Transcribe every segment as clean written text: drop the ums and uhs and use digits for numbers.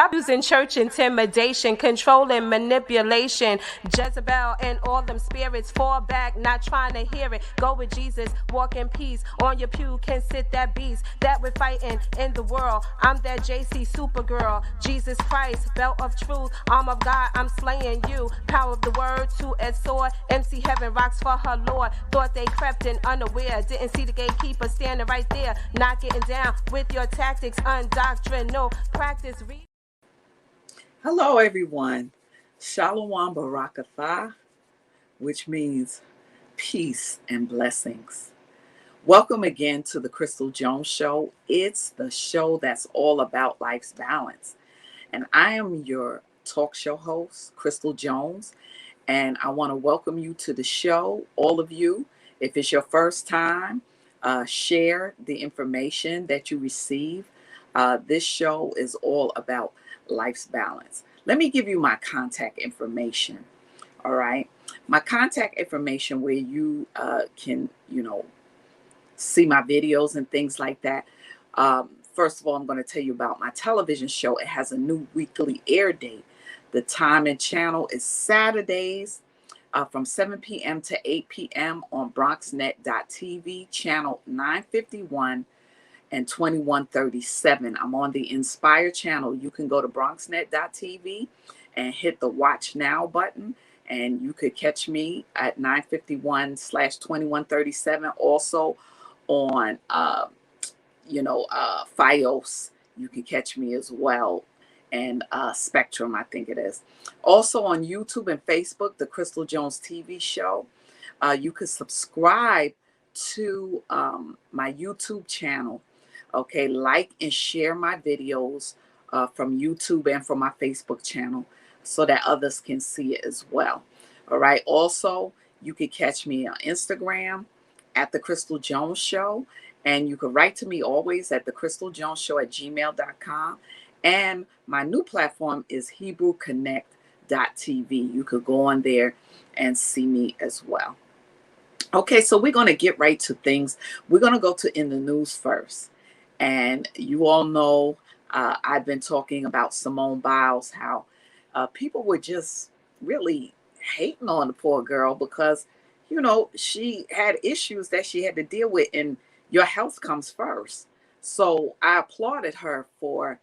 Stop using church intimidation, control and manipulation. Jezebel and all them spirits fall back, not trying to hear it. Go with Jesus, walk in peace. On your pew can sit that beast that we're fighting in the world. I'm that JC Supergirl, Jesus Christ, belt of truth, arm of God, I'm slaying you. Power of the word, two-edged sword. MC Heaven rocks for her Lord. Thought they crept in unaware, didn't see the gatekeeper standing right there, not getting down with your tactics, undoctrinal practice. Hello, everyone. Shalawam Ahthah, which means peace and blessings. Welcome again to the Crystal Jones Show. It's the show that's all about life's balance. And I am your talk show host, Crystal Jones. And I want to welcome you to the show, all of you. If it's your first time, share the information that you receive. This show is all about life's balance. Let me give you my contact information. All right. My contact information where you can, see my videos and things like that. First of all, I'm going to tell you about my television show. It has a new weekly air date. The time and channel is Saturdays from 7 p.m. to 8 p.m. on BronxNet.tv, channel 951 and 2137. I'm on the Inspire channel. You can go to BronxNet.tv and hit the Watch Now button, and you could catch me at 951/2137. Also on, Fios, you can catch me as well, and Spectrum, I think it is. Also on YouTube and Facebook, the Crystal Jones TV show. You could subscribe to my YouTube channel. Okay, like and share my videos from YouTube and from my Facebook channel so that others can see it as well. All right. Also, you can catch me on Instagram at The Crystal Jones Show. And you can write to me always at thecrystaljoneshow@gmail.com. And my new platform is HebrewConnect.tv. You could go on there and see me as well. Okay, so we're going to get right to things. We're going to go to In the News first. And you all know I've been talking about Simone Biles, how people were just really hating on the poor girl because, she had issues that she had to deal with, and your health comes first. So I applauded her for,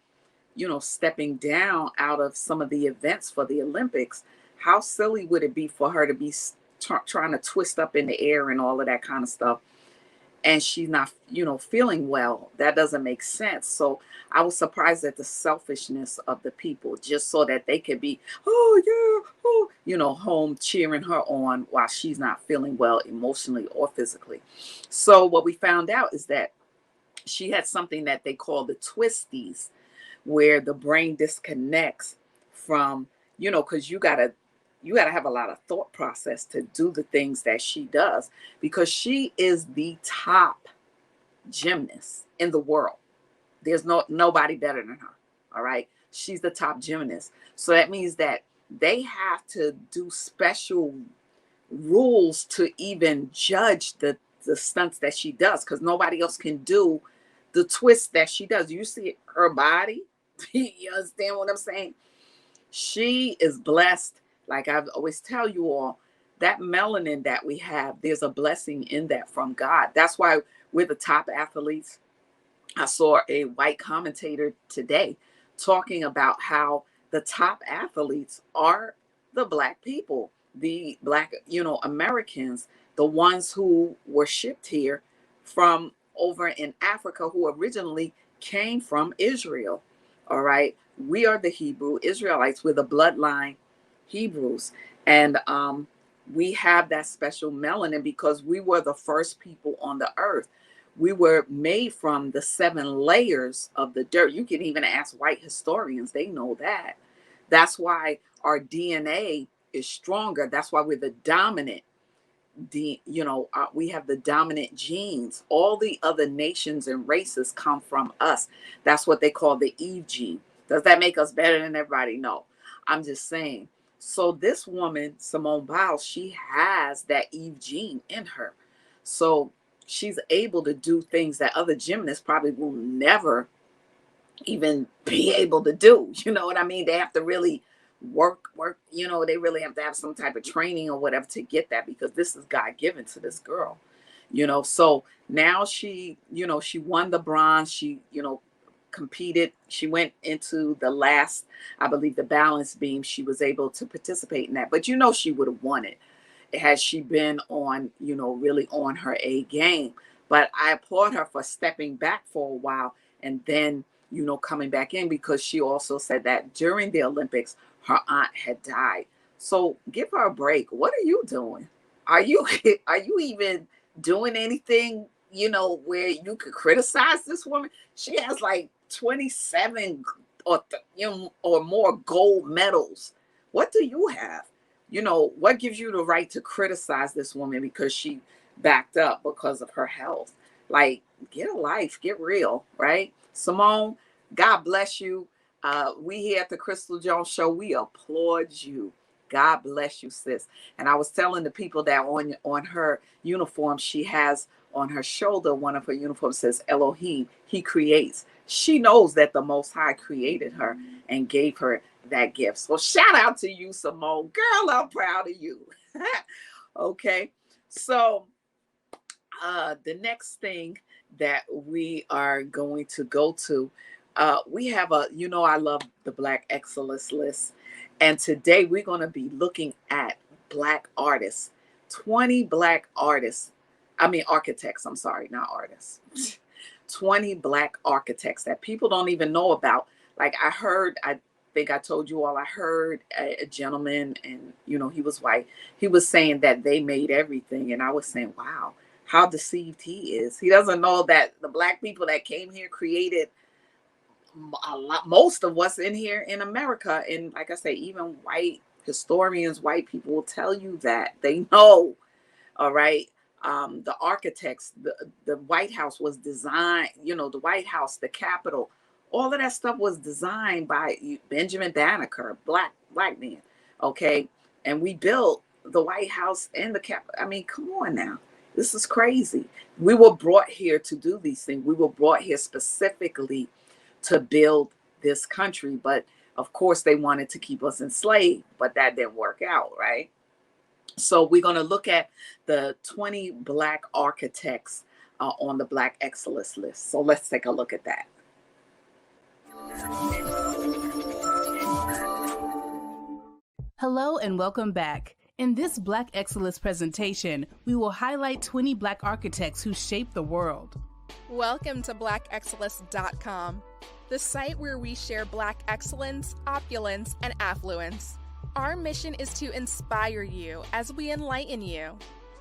stepping down out of some of the events for the Olympics. How silly would it be for her to be trying to twist up in the air and all of that kind of stuff, and she's not, feeling well? That doesn't make sense. So I was surprised at the selfishness of the people, just so that they could be, home cheering her on while she's not feeling well emotionally or physically. So what we found out is that she had something that they call the twisties, where the brain disconnects from, because you gotta have a lot of thought process to do the things that she does, because she is the top gymnast in the world. There's nobody better than her. All right. She's the top gymnast. So that means that they have to do special rules to even judge the stunts that she does, because nobody else can do the twist that she does. You see her body. You understand what I'm saying? She is blessed. Like I always tell you all, that melanin that we have, there's a blessing in that from God. That's why we're the top athletes. I saw a white commentator today talking about how the top athletes are the Black people, the Black, Americans, the ones who were shipped here from over in Africa, who originally came from Israel. All right. We are the Hebrew Israelites. We're the bloodline Hebrews. And we have that special melanin because we were the first people on the earth. We were made from the 7 layers of the dirt. You can even ask white historians. They know that. That's why our DNA is stronger. That's why we're the dominant. We have the dominant genes. All the other nations and races come from us. That's what they call the Eve gene. Does that make us better than everybody? No. I'm just saying. So this woman, Simone Biles, she has that Eve gene in her. So she's able to do things that other gymnasts probably will never even be able to do. You know what I mean? They have to really work, they really have to have some type of training or whatever to get that, because this is God given to this girl. So now she won the bronze. She, competed. She went into the last, I believe, the balance beam. She was able to participate in that, but she would have won it had she been on, really on her A game. But I applaud her for stepping back for a while and then, coming back in, because she also said that during the Olympics, her aunt had died. So give her a break. What are you doing? Are you even doing anything, where you could criticize this woman? She has like 27 or more gold medals. What do you have? What gives you the right to criticize this woman because she backed up because of her health? Like, get a life, get real, right? Simone, God bless you. We here at the Crystal Jones Show, we applaud you. God bless you, sis. And I was telling the people that on her uniform, she has on her shoulder, one of her uniforms says Elohim, he creates. She knows that the Most High created her and gave her that gift. So shout out to you, Simone. Girl, I'm proud of you. Okay. So the next thing that we are going to go to, we have I love the Black Excellist list. And today we're going to be looking at Black artists, 20 Black artists. Architects, I'm sorry, not artists. 20 Black architects that people don't even know about. Like I think I told you all, I heard a gentleman, and, he was white. He was saying that they made everything. And I was saying, wow, how deceived he is. He doesn't know that the Black people that came here created most of what's in here in America. And like I say, even white historians, white people will tell you that they know. All right. The architects, the White House was designed, the White House, the Capitol, all of that stuff was designed by Benjamin Banneker, black man. Okay. And we built the White House and the Capitol. Come on now. This is crazy. We were brought here to do these things. We were brought here specifically to build this country. But of course they wanted to keep us enslaved, but that didn't work out, right? So we're going to look at the 20 Black architects on the Black Excellist list. So let's take a look at that. Hello and welcome back. In this Black Excellist presentation, we will highlight 20 Black architects who shaped the world. Welcome to blackexcellist.com, the site where we share Black excellence, opulence, and affluence. Our mission is to inspire you as we enlighten you.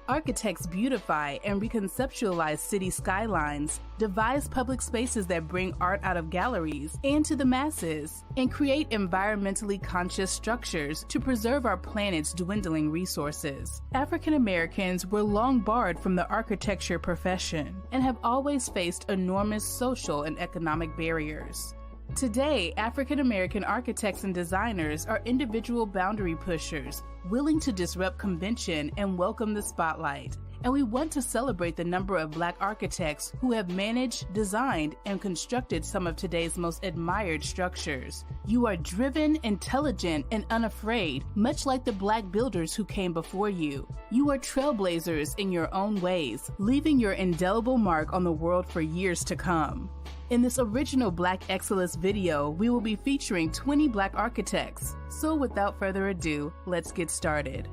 Architects beautify and reconceptualize city skylines, devise public spaces that bring art out of galleries and to the masses, and create environmentally conscious structures to preserve our planet's dwindling resources. African Americans were long barred from the architecture profession and have always faced enormous social and economic barriers. Today, African American architects and designers are individual boundary pushers, willing to disrupt convention and welcome the spotlight. And we want to celebrate the number of Black architects who have managed, designed, and constructed some of today's most admired structures. You are driven, intelligent, and unafraid, much like the Black builders who came before you. You are trailblazers in your own ways, leaving your indelible mark on the world for years to come. In this original Black Excellist video, we will be featuring 20 Black architects. So without further ado, let's get started.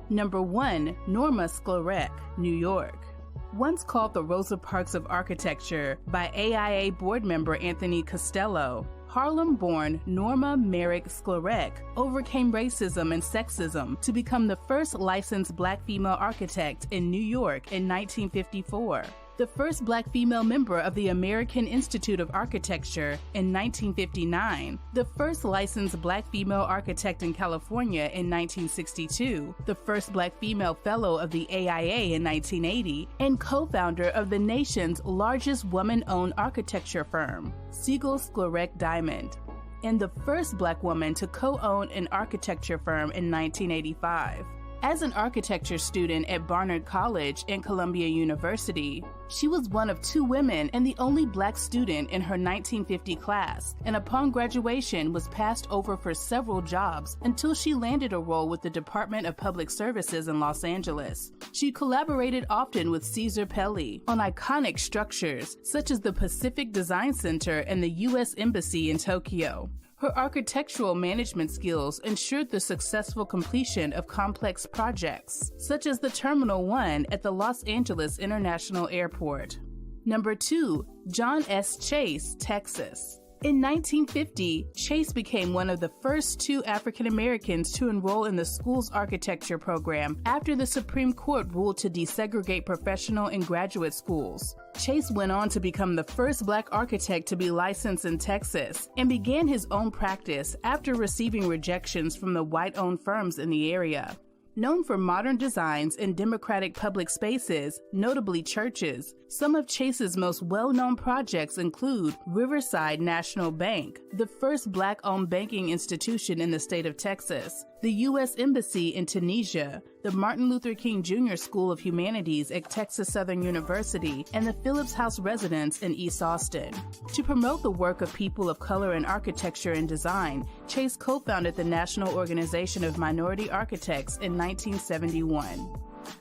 Number 1, Norma Sklarek, New York. Once called the Rosa Parks of architecture by AIA board member Anthony Costello, Harlem-born Norma Merrick Sklarek overcame racism and sexism to become the first licensed Black female architect in New York in 1954. The first Black female member of the American Institute of Architecture in 1959, the first licensed Black female architect in California in 1962, the first Black female fellow of the AIA in 1980, and co-founder of the nation's largest woman-owned architecture firm, Siegel Sklarek Diamond, and the first Black woman to co-own an architecture firm in 1985. As an architecture student at Barnard College and Columbia University, she was one of 2 women and the only Black student in her 1950 class, and upon graduation was passed over for several jobs until she landed a role with the Department of Public Services in Los Angeles. She collaborated often with Caesar Pelli on iconic structures such as the Pacific Design Center and the U.S. Embassy in Tokyo. Her architectural management skills ensured the successful completion of complex projects, such as the Terminal 1 at the Los Angeles International Airport. Number 2, John S. Chase, Texas. In 1950, Chase became one of the first 2 African Americans to enroll in the school's architecture program after the Supreme Court ruled to desegregate professional and graduate schools. Chase went on to become the first Black architect to be licensed in Texas and began his own practice after receiving rejections from the white-owned firms in the area. Known for modern designs and democratic public spaces, notably churches, some of Chase's most well-known projects include Riverside National Bank, the first Black-owned banking institution in the state of Texas, the U.S. Embassy in Tunisia, the Martin Luther King Jr. School of Humanities at Texas Southern University, and the Phillips House residence in East Austin. To promote the work of people of color in architecture and design, Chase co-founded the National Organization of Minority Architects in 1971.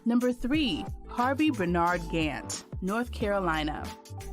Number 3, Harvey Bernard Gantt, North Carolina.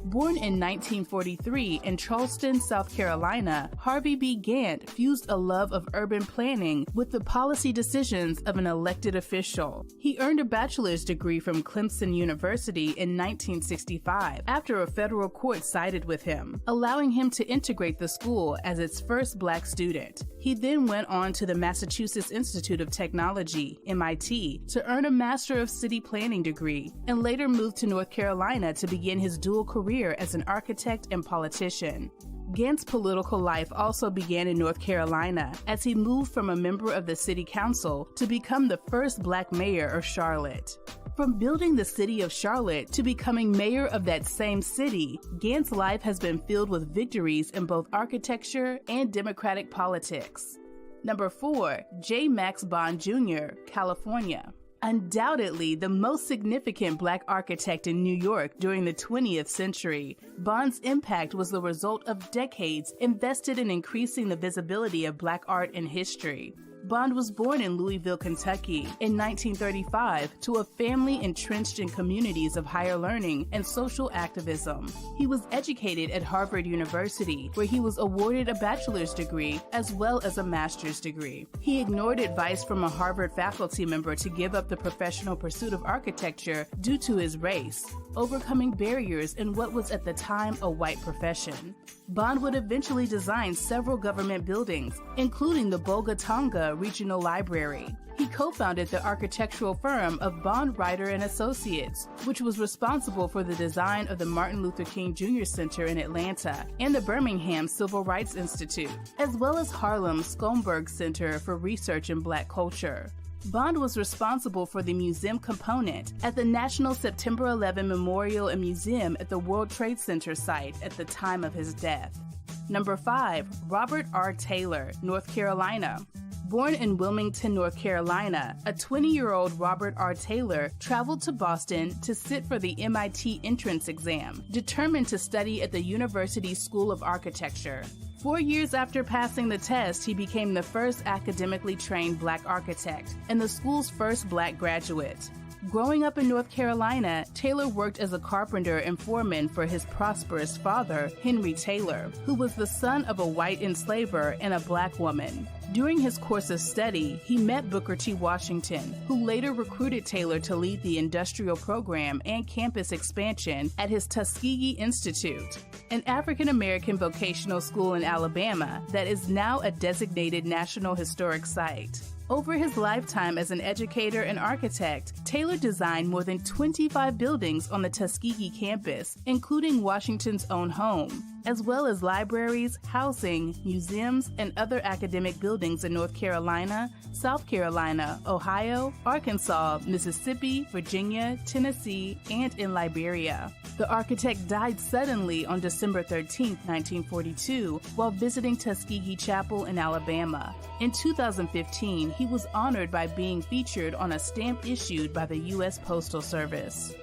Born in 1943 in Charleston, South Carolina, Harvey B. Gantt fused a love of urban planning with the policy decisions of an elected official. He earned a bachelor's degree from Clemson University in 1965 after a federal court sided with him, allowing him to integrate the school as its first Black student. He then went on to the Massachusetts Institute of Technology, MIT, to earn a Master of City Planning degree, and later moved to North Carolina to begin his dual career as an architect and politician. Gantt's political life also began in North Carolina as he moved from a member of the city council to become the first Black mayor of Charlotte. From building the city of Charlotte to becoming mayor of that same city, Gantt's life has been filled with victories in both architecture and democratic politics. Number 4, J. Max Bond Jr., California. Undoubtedly the most significant Black architect in New York during the 20th century, Bond's impact was the result of decades invested in increasing the visibility of Black art and history. Bond was born in Louisville, Kentucky in 1935 to a family entrenched in communities of higher learning and social activism. He was educated at Harvard University, where he was awarded a bachelor's degree as well as a master's degree. He ignored advice from a Harvard faculty member to give up the professional pursuit of architecture due to his race, overcoming barriers in what was at the time a white profession. Bond would eventually design several government buildings, including the Bolgatanga Regional Library. He co-founded the architectural firm of Bond Ryder and Associates, which was responsible for the design of the Martin Luther King Jr. Center in Atlanta and the Birmingham Civil Rights Institute, as well as Harlem's Schomburg Center for Research in Black Culture. Bond was responsible for the museum component at the National September 11 Memorial and Museum at the World Trade Center site at the time of his death. Number 5, Robert R. Taylor, North Carolina. Born in Wilmington, North Carolina, a 20-year-old Robert R. Taylor traveled to Boston to sit for the MIT entrance exam, determined to study at the University School of Architecture. 4 years after passing the test, he became the first academically trained Black architect and the school's first Black graduate. Growing up in North Carolina, Taylor worked as a carpenter and foreman for his prosperous father, Henry Taylor, who was the son of a white enslaver and a Black woman. During his course of study, he met Booker T. Washington, who later recruited Taylor to lead the industrial program and campus expansion at his Tuskegee Institute, an African-American vocational school in Alabama that is now a designated National Historic Site. Over his lifetime as an educator and architect, Taylor designed more than 25 buildings on the Tuskegee campus, including Washington's own home, as well as libraries, housing, museums, and other academic buildings in North Carolina, South Carolina, Ohio, Arkansas, Mississippi, Virginia, Tennessee, and in Liberia. The architect died suddenly on December 13, 1942, while visiting Tuskegee Chapel in Alabama. In 2015, he was honored by being featured on a stamp issued by the U.S. Postal Service.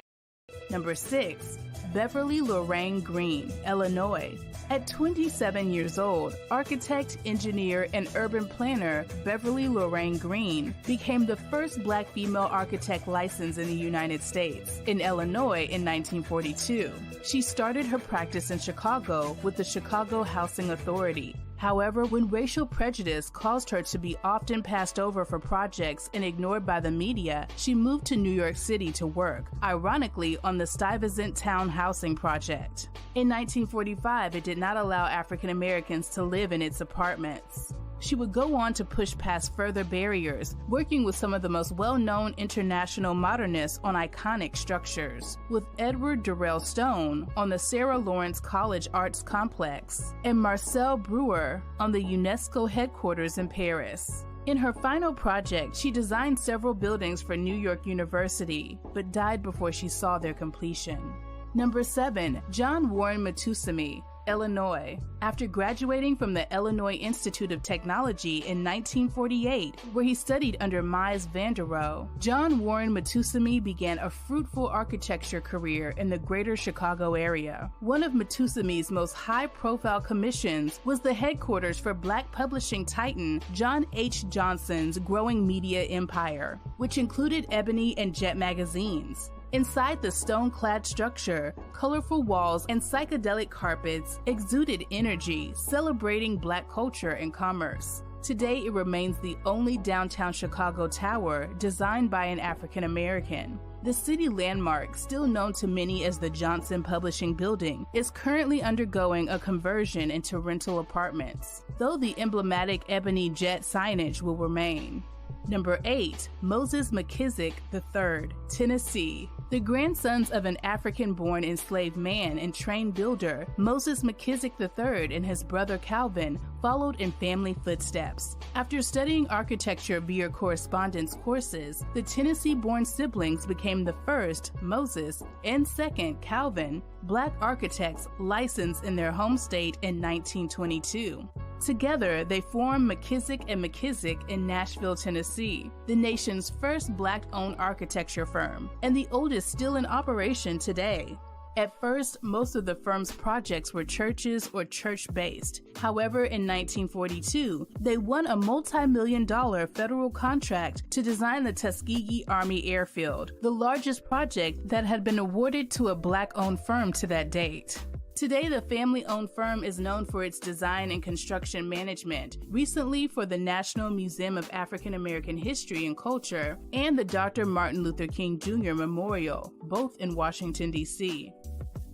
Number 6. Beverly Lorraine Green, Illinois. At 27 years old, architect, engineer, and urban planner Beverly Lorraine Green became the first Black female architect licensed in the United States. In Illinois in 1942, she started her practice in Chicago with the Chicago Housing Authority. However, when racial prejudice caused her to be often passed over for projects and ignored by the media, she moved to New York City to work, ironically on the Stuyvesant Town Housing Project. In 1945, it did not allow African Americans to live in its apartments. She would go on to push past further barriers, working with some of the most well-known international modernists on iconic structures, with Edward Durrell Stone on the Sarah Lawrence College Arts Complex and Marcel Breuer on the UNESCO headquarters in Paris. In her final project, she designed several buildings for New York University, but died before she saw their completion. Number 7. John Warren Matusami, Illinois. After graduating from the Illinois Institute of Technology in 1948, where he studied under Mies van der Rohe, John Warren Matusami began a fruitful architecture career in the greater Chicago area. One of Matusami's most high-profile commissions was the headquarters for Black publishing titan John H. Johnson's growing media empire, which included Ebony and Jet magazines. Inside the stone-clad structure, colorful walls and psychedelic carpets exuded energy, celebrating Black culture and commerce. Today, it remains the only downtown Chicago tower designed by an African American. The city landmark, still known to many as the Johnson Publishing Building, is currently undergoing a conversion into rental apartments, though the emblematic Ebony Jet signage will remain. Number 8. Moses McKissick III, Tennessee. The grandsons of an African-born enslaved man and trained builder, Moses McKissick III and his brother Calvin followed in family footsteps. After studying architecture via correspondence courses, the Tennessee-born siblings became the first, Moses, and second, Calvin, Black architects licensed in their home state in 1922. Together, they formed McKissick & McKissick in Nashville, Tennessee, the nation's first Black-owned architecture firm, and the oldest still in operation today. At first, most of the firm's projects were churches or church-based. However, in 1942, they won a multi-million-dollar federal contract to design the Tuskegee Army Airfield, the largest project that had been awarded to a Black-owned firm to that date. Today, the family-owned firm is known for its design and construction management, recently for the National Museum of African American History and Culture and the Dr. Martin Luther King Jr. Memorial, both in Washington, D.C.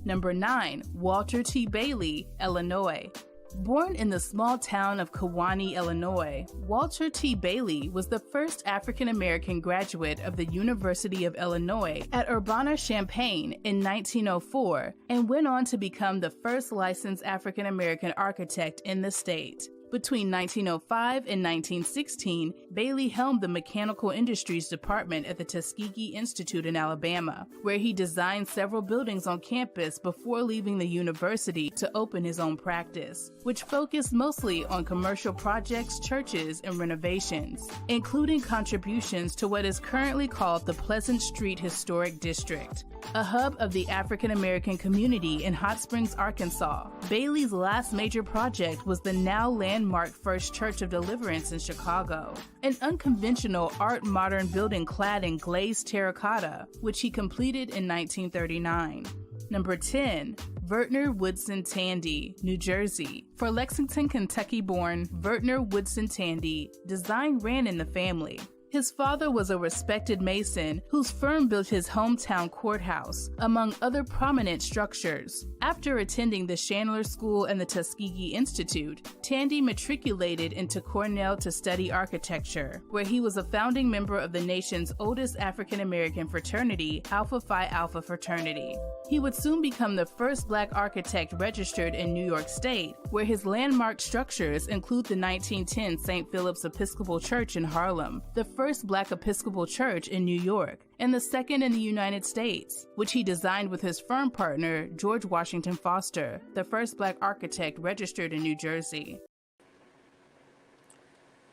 Number 9. Walter T. Bailey, Illinois. Born in the small town of Kewanee, Illinois, Walter T. Bailey was the first African-American graduate of the University of Illinois at Urbana-Champaign in 1904 and went on to become the first licensed African-American architect in the state. Between 1905 and 1916, Bailey helmed the Mechanical Industries Department at the Tuskegee Institute in Alabama, where he designed several buildings on campus before leaving the university to open his own practice, which focused mostly on commercial projects, churches, and renovations, including contributions to what is currently called the Pleasant Street Historic District, a hub of the African American community in Hot Springs, Arkansas. Bailey's last major project was the now landmark First Church of Deliverance in Chicago, an unconventional art modern building clad in glazed terracotta, which he completed in 1939. Number 10. Vertner Woodson Tandy, New Jersey. For Lexington, Kentucky-born Vertner Woodson Tandy, design ran in the family. His father was a respected mason whose firm built his hometown courthouse, among other prominent structures. After attending the Chandler School and the Tuskegee Institute, Tandy matriculated into Cornell to study architecture, where he was a founding member of the nation's oldest African-American fraternity, Alpha Phi Alpha Fraternity. He would soon become the first Black architect registered in New York State, where his landmark structures include the 1910 St. Philip's Episcopal Church in Harlem, the first Black Episcopal church in New York, and the second in the United States, which he designed with his firm partner, George Washington Foster, the first Black architect registered in New Jersey.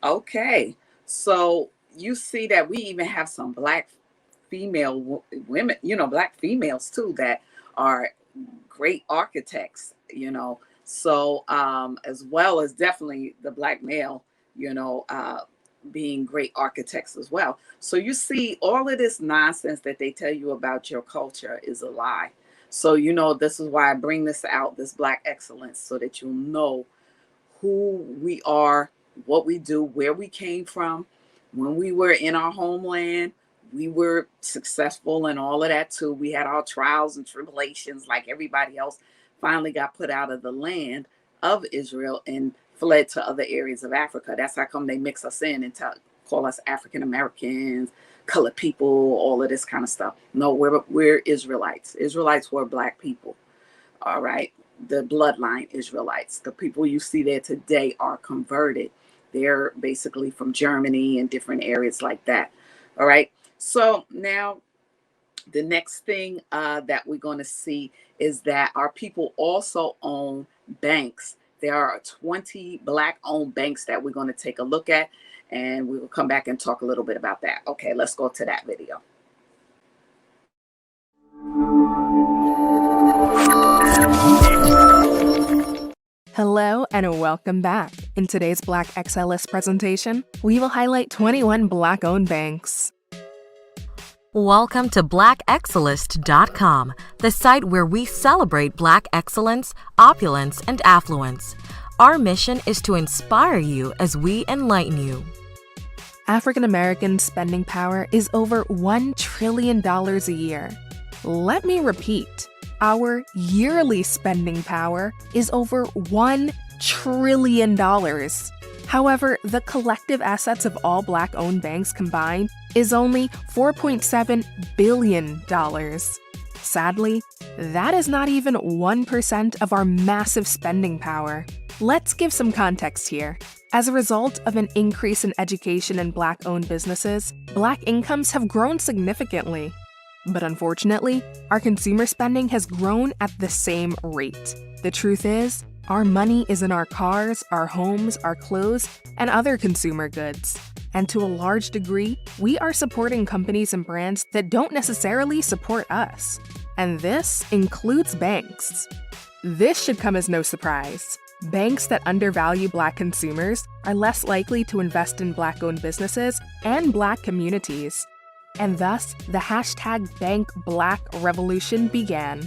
Okay, so you see that we even have some Black female women, Black females too, that are great architects, so as well as definitely the Black male, being great architects as well. So you see, all of this nonsense that they tell you about your culture is a lie. So, this is why I bring this out, this Black excellence, so that you'll know who we are, what we do, where we came from. When we were in our homeland, we were successful and all of that too. We had our trials and tribulations like everybody else, finally got put out of the land of Israel and fled to other areas of Africa. That's how come they mix us in and call us African Americans, colored people, all of this kind of stuff. No, we're Israelites. Israelites were Black people. All right. The bloodline Israelites. The people you see there today are converted. They're basically from Germany and different areas like that. All right. So now the next thing that we're going to see is that our people also own banks. There are 20 Black-owned banks that we're going to take a look at, and we will come back and talk a little bit about that. Okay, let's go to that video. Hello and welcome back. In today's Black Excellist presentation, we will highlight 21 Black-owned banks. Welcome to BlackExcellist.com, the site where we celebrate Black excellence, opulence, and affluence. Our mission is to inspire you as we enlighten you. African American spending power is over $1 trillion a year. Let me repeat, our yearly spending power is over $1 trillion. However, the collective assets of all Black-owned banks combined is only $4.7 billion. Sadly, that is not even 1% of our massive spending power. Let's give some context here. As a result of an increase in education in Black-owned businesses, Black incomes have grown significantly. But unfortunately, our consumer spending has grown at the same rate. The truth is, our money is in our cars, our homes, our clothes, and other consumer goods. And to a large degree, we are supporting companies and brands that don't necessarily support us. And this includes banks. This should come as no surprise. Banks that undervalue Black consumers are less likely to invest in Black-owned businesses and Black communities. And thus, the #BankBlack revolution began.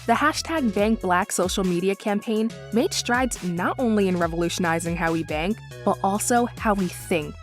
The #BankBlack social media campaign made strides not only in revolutionizing how we bank, but also how we think.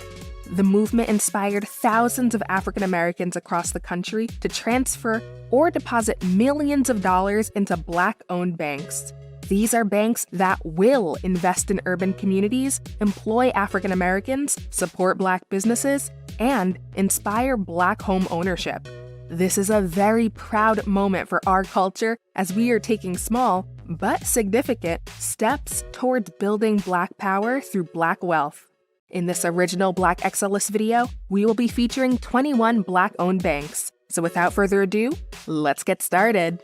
The movement inspired thousands of African Americans across the country to transfer or deposit millions of dollars into Black-owned banks. These are banks that will invest in urban communities, employ African Americans, support Black businesses, and inspire Black home ownership. This is a very proud moment for our culture as we are taking small, but significant, steps towards building Black power through Black wealth. In this original Black Excellist video, we will be featuring 21 Black-owned banks. So without further ado, let's get started.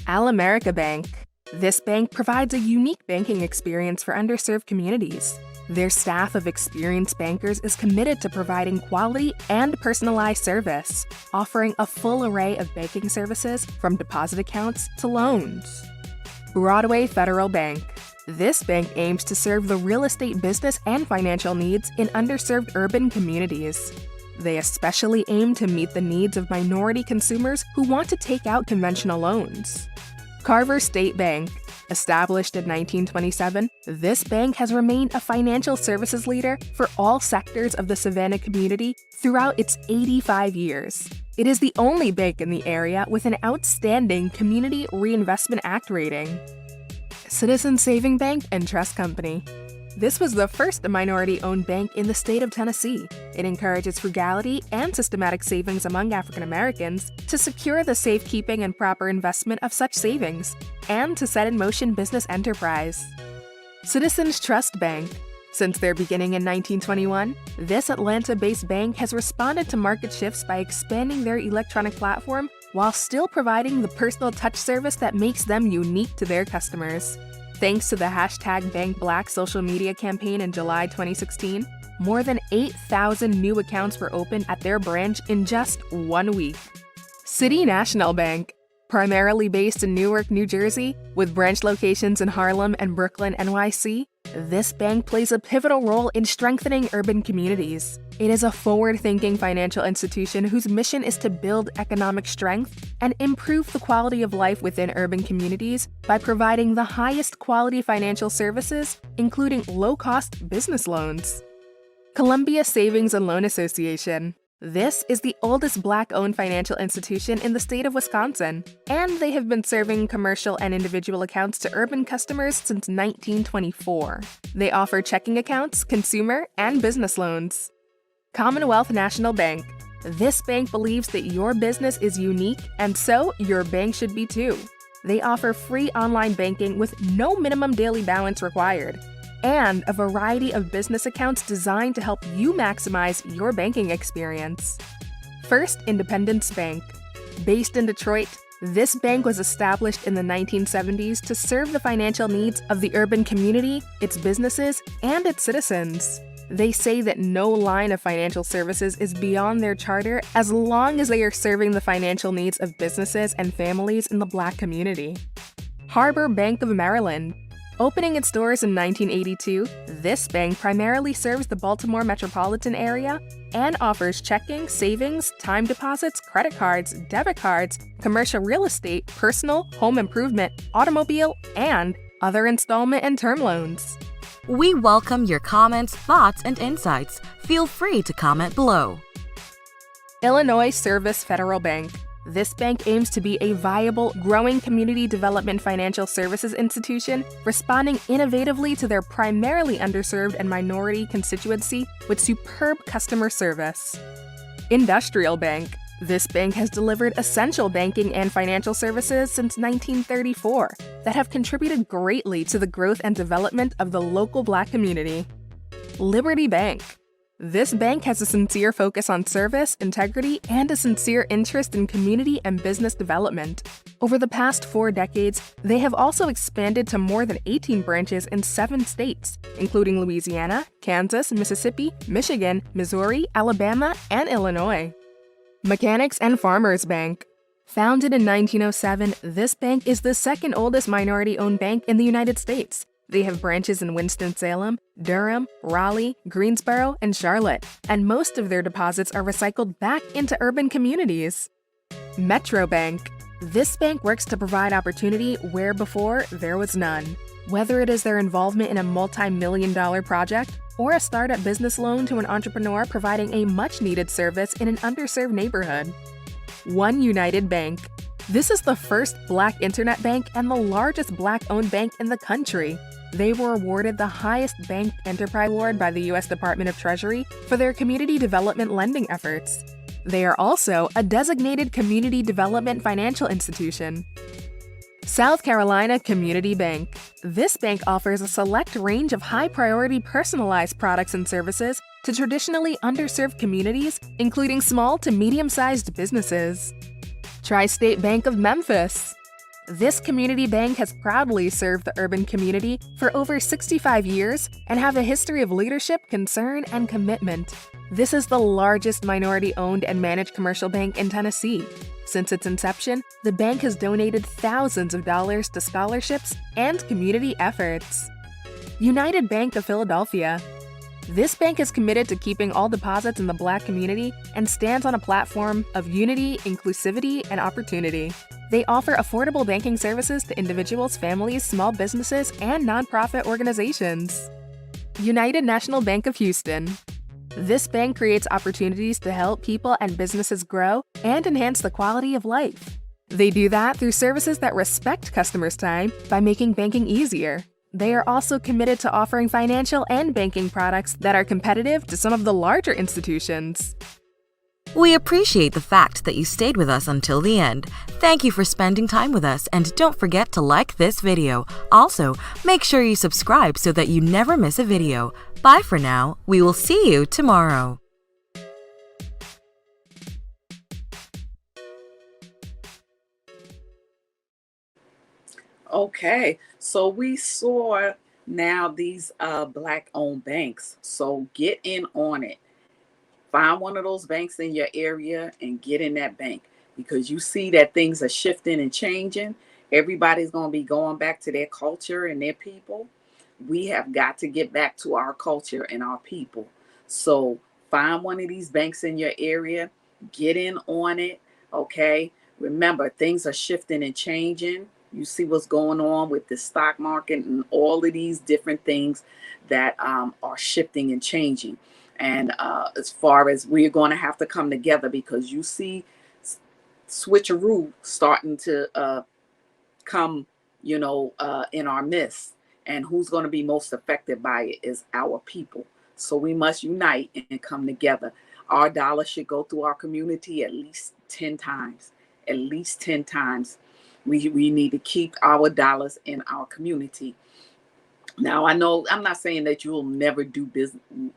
Al-America Bank. This bank provides a unique banking experience for underserved communities. Their staff of experienced bankers is committed to providing quality and personalized service, offering a full array of banking services from deposit accounts to loans. Broadway Federal Bank. This bank aims to serve the real estate business and financial needs in underserved urban communities. They especially aim to meet the needs of minority consumers who want to take out conventional loans. Carver State Bank. Established in 1927, this bank has remained a financial services leader for all sectors of the Savannah community throughout its 85 years. It is the only bank in the area with an outstanding Community Reinvestment Act rating. Citizens Saving Bank and Trust Company. This was the first minority-owned bank in the state of Tennessee. It encourages frugality and systematic savings among African Americans to secure the safekeeping and proper investment of such savings, and to set in motion business enterprise. Citizens Trust Bank. Since their beginning in 1921, this Atlanta-based bank has responded to market shifts by expanding their electronic platform while still providing the personal touch service that makes them unique to their customers. Thanks to the #BankBlack social media campaign in July 2016, more than 8,000 new accounts were opened at their branch in just 1 week. City National Bank. Primarily based in Newark, New Jersey, with branch locations in Harlem and Brooklyn, NYC, this bank plays a pivotal role in strengthening urban communities. It is a forward-thinking financial institution whose mission is to build economic strength and improve the quality of life within urban communities by providing the highest quality financial services, including low-cost business loans. Columbia Savings and Loan Association. This is the oldest Black-owned financial institution in the state of Wisconsin, and they have been serving commercial and individual accounts to urban customers since 1924. They offer checking accounts, consumer, and business loans. Commonwealth National Bank. This bank believes that your business is unique, and so your bank should be too. They offer free online banking with no minimum daily balance required, and a variety of business accounts designed to help you maximize your banking experience. First Independence Bank. Based in Detroit, this bank was established in the 1970s to serve the financial needs of the urban community, its businesses, and its citizens. They say that no line of financial services is beyond their charter as long as they are serving the financial needs of businesses and families in the Black community. Harbor Bank of Maryland. Opening its doors in 1982, this bank primarily serves the Baltimore metropolitan area and offers checking, savings, time deposits, credit cards, debit cards, commercial real estate, personal, home improvement, automobile, and other installment and term loans. We welcome your comments, thoughts, and insights. Feel free to comment below. Illinois Service Federal Bank. This bank aims to be a viable, growing community development financial services institution, responding innovatively to their primarily underserved and minority constituency with superb customer service. Industrial Bank. This bank has delivered essential banking and financial services since 1934 that have contributed greatly to the growth and development of the local Black community. Liberty Bank. This bank has a sincere focus on service, integrity, and a sincere interest in community and business development. Over the past 4 decades, they have also expanded to more than 18 branches in 7 states, including Louisiana, Kansas, Mississippi, Michigan, Missouri, Alabama, and Illinois. Mechanics and Farmers Bank. Founded in 1907, this bank is the second oldest minority-owned bank in the United States. They have branches in Winston-Salem, Durham, Raleigh, Greensboro, and Charlotte, and most of their deposits are recycled back into urban communities. Metro Bank. This bank works to provide opportunity where before there was none. Whether it is their involvement in a multi-million-dollar project or a startup business loan to an entrepreneur providing a much-needed service in an underserved neighborhood. One United Bank. This is the first Black internet bank and the largest Black-owned bank in the country. They were awarded the highest Bank Enterprise Award by the U.S. Department of Treasury for their community development lending efforts. They are also a designated community development financial institution. South Carolina Community Bank. This bank offers a select range of high-priority personalized products and services to traditionally underserved communities, including small to medium-sized businesses. Tri-State Bank of Memphis. This community bank has proudly served the urban community for over 65 years and have a history of leadership, concern, and commitment. This is the largest minority-owned and managed commercial bank in Tennessee. Since its inception, the bank has donated thousands of dollars to scholarships and community efforts. United Bank of Philadelphia. This bank is committed to keeping all deposits in the Black community and stands on a platform of unity, inclusivity, and opportunity. They offer affordable banking services to individuals, families, small businesses, and nonprofit organizations. United National Bank of Houston. This bank creates opportunities to help people and businesses grow and enhance the quality of life. They do that through services that respect customers' time by making banking easier. They are also committed to offering financial and banking products that are competitive to some of the larger institutions. We appreciate the fact that you stayed with us until the end. Thank you for spending time with us, and don't forget to like this video. Also, make sure you subscribe so that you never miss a video. Bye for now. We will see you tomorrow. Okay, so we saw now these Black-owned banks. So get in on it. Find one of those banks in your area and get in that bank, because you see that things are shifting and changing. Everybody's going to be going back to their culture and their people. We have got to get back to our culture and our people. So find one of these banks in your area, get in on it. Okay. Remember, things are shifting and changing. You see what's going on with the stock market and all of these different things that are shifting and changing. And as far as we're going to have to come together, because you see switcheroo starting to come, in our midst. And who's going to be most affected by it is our people. So we must unite and come together. Our dollar should go through our community at least 10 times. At least 10 times. We need to keep our dollars in our community. Now, I know I'm not saying that you will never do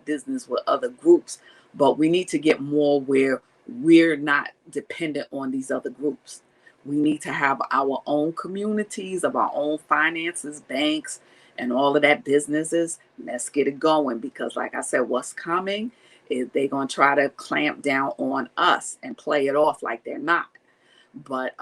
business with other groups, but we need to get more where we're not dependent on these other groups. We need to have our own communities of our own finances, banks, and all of that businesses. Let's get it going, because like I said, what's coming is they're going to try to clamp down on us and play it off like they're not. But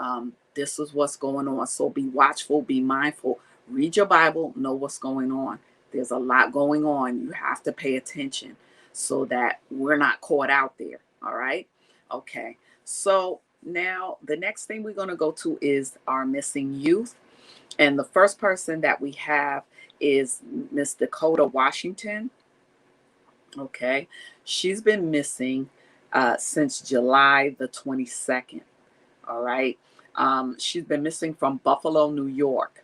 this is what's going on. So be watchful, be mindful. Read your Bible, know what's going on. There's a lot going on. You have to pay attention so that we're not caught out there. All right. Okay. So now the next thing we're going to go to is our missing youth. And the first person that we have is Miss Dakota Washington. Okay. She's been missing since July the 22nd. All right. She's been missing from Buffalo, New York.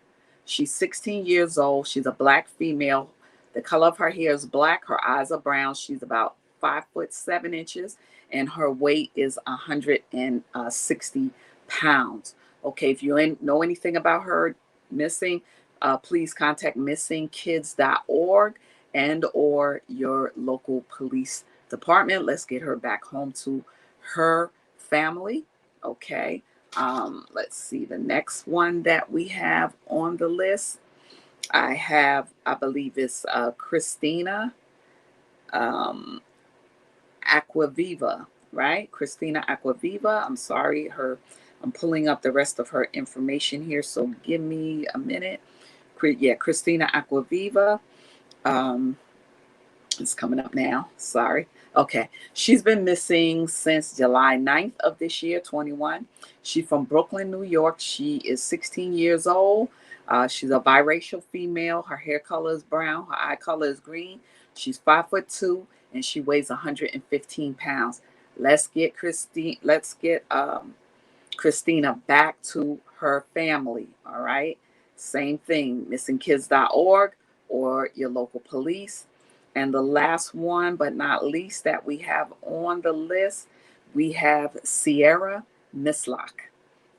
She's 16 years old. She's a Black female. The color of her hair is black. Her eyes are brown. She's about 5'7", and her weight is 160 pounds. Okay, if you know anything about her missing, please contact missingkids.org and or your local police department. Let's get her back home to her family. Okay. Let's see, the next one that we have on the list, I believe it's Christina Aquaviva, right? Christina Aquaviva. I'm sorry, I'm pulling up the rest of her information here, so give me a minute. Yeah, Christina Aquaviva. It's coming up now. Sorry. Okay. She's been missing since July 9th of this year, 21. She's from Brooklyn, New York. She is 16 years old. She's a biracial female. Her hair color is brown. Her eye color is green. She's 5'2", and she weighs 115 pounds. Let's get Christina back to her family. All right. Same thing, missingkids.org or your local police. And the last one, but not least, that we have on the list, we have Sierra Mislock.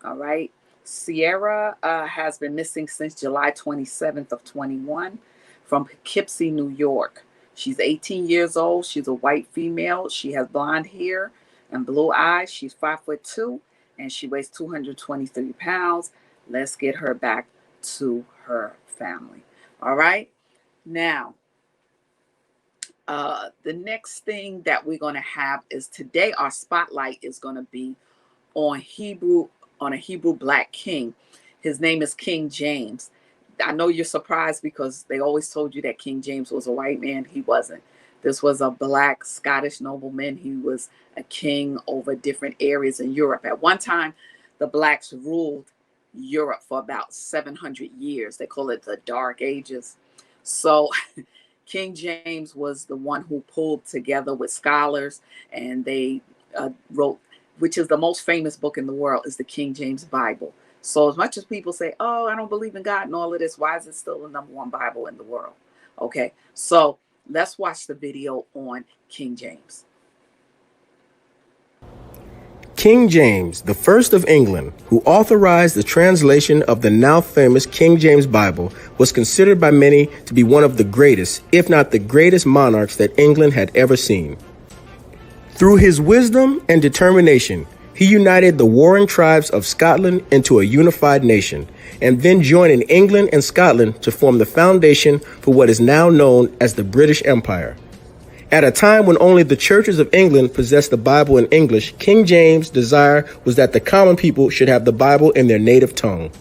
All right. Sierra has been missing since July 27th of 21 from Poughkeepsie, New York. She's 18 years old. She's a white female. She has blonde hair and blue eyes. She's 5'2", and she weighs 223 pounds. Let's get her back to her family. All right. Now, the next thing that we're going to have is today our spotlight is going to be on a Hebrew Black king. His name is King James. I know you're surprised because they always told you that King James was a white man. He wasn't. This was a Black Scottish nobleman. He was a king over different areas in Europe. At one time, the Blacks ruled Europe for about 700 years. They call it the Dark Ages. So King James was the one who pulled together with scholars, and they wrote, which is the most famous book in the world, is the King James Bible. So as much as people say, oh, I don't believe in God and all of this, why is it still the #1 Bible in the world? Okay, so let's watch the video on King James. King James, the first of England, who authorized the translation of the now famous King James Bible, was considered by many to be one of the greatest, if not the greatest monarchs that England had ever seen. Through his wisdom and determination, he united the warring tribes of Scotland into a unified nation, and then joining England and Scotland to form the foundation for what is now known as the British Empire. At a time when only the churches of England possessed the Bible in English, King James' desire was that the common people should have the Bible in their native tongue.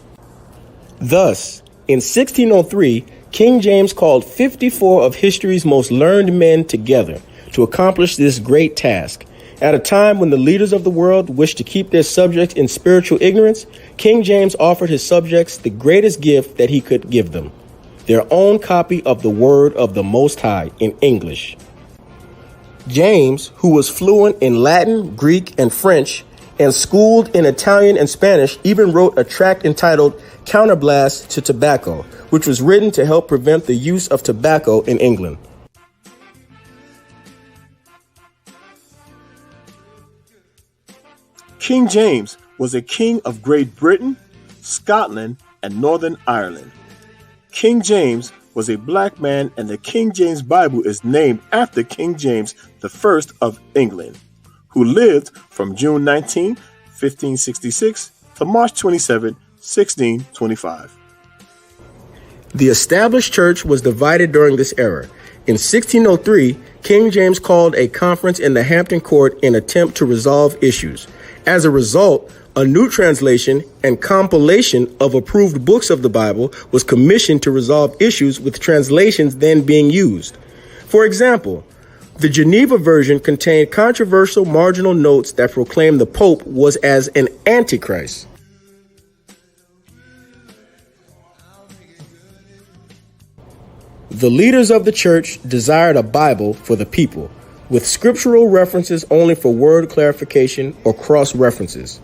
Thus, in 1603, King James called 54 of history's most learned men together to accomplish this great task. At a time when the leaders of the world wished to keep their subjects in spiritual ignorance, King James offered his subjects the greatest gift that he could give them, their own copy of the Word of the Most High in English. James, who was fluent in Latin, Greek, and French, and schooled in Italian and Spanish, even wrote a tract entitled Counterblast to Tobacco, which was written to help prevent the use of tobacco in England. King James was a king of Great Britain, Scotland, and Northern Ireland. King James was a black man, and the King James Bible is named after King James I of England, who lived from June 19, 1566 to March 27, 1625. The established church was divided during this era. In 1603, King James called a conference in the Hampton Court in an attempt to resolve issues. As a result, a new translation and compilation of approved books of the Bible was commissioned to resolve issues with translations then being used. For example, the Geneva version contained controversial marginal notes that proclaimed the Pope was as an antichrist. The leaders of the church desired a Bible for the people, with scriptural references only for word clarification or cross-references.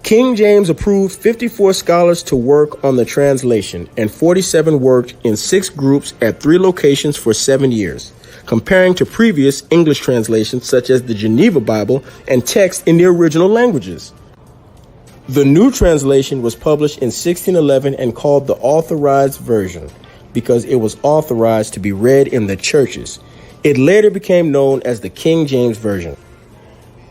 King James approved 54 scholars to work on the translation, and 47 worked in 6 groups at 3 locations for 7 years, comparing to previous English translations such as the Geneva Bible and text in the original languages. The new translation was published in 1611 and called the Authorized Version because it was authorized to be read in the churches. It later became known as the King James Version.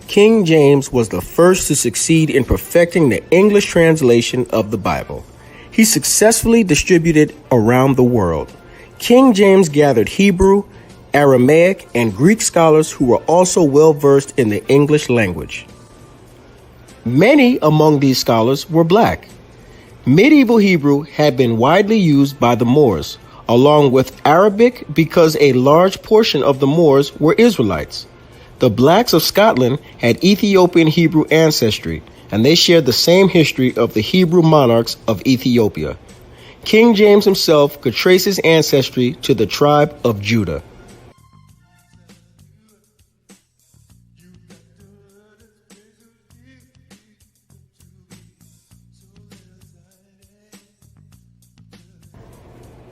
King James was the first to succeed in perfecting the English translation of the Bible. He successfully distributed around the world. King James gathered Hebrew, Aramaic, and Greek scholars who were also well-versed in the English language. Many among these scholars were black. Medieval Hebrew had been widely used by the Moors, along with Arabic, because a large portion of the Moors were Israelites. The blacks of Scotland had Ethiopian Hebrew ancestry, and they shared the same history of the Hebrew monarchs of Ethiopia. King James himself could trace his ancestry to the tribe of Judah.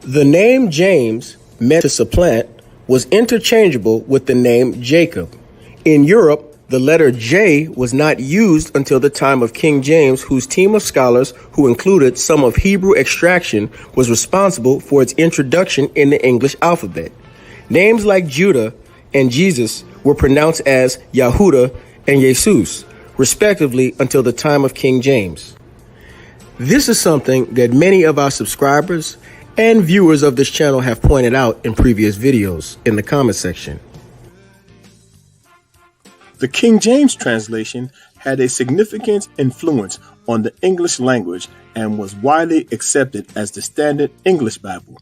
The name James, meant to supplant, was interchangeable with the name Jacob. In Europe, the letter J was not used until the time of King James, whose team of scholars, who included some of Hebrew extraction, was responsible for its introduction in the English alphabet. Names like Judah and Jesus were pronounced as Yahudah and Jesus, respectively, until the time of King James. This is something that many of our subscribers and viewers of this channel have pointed out in previous videos in the comment section. The King James translation had a significant influence on the English language and was widely accepted as the standard English Bible.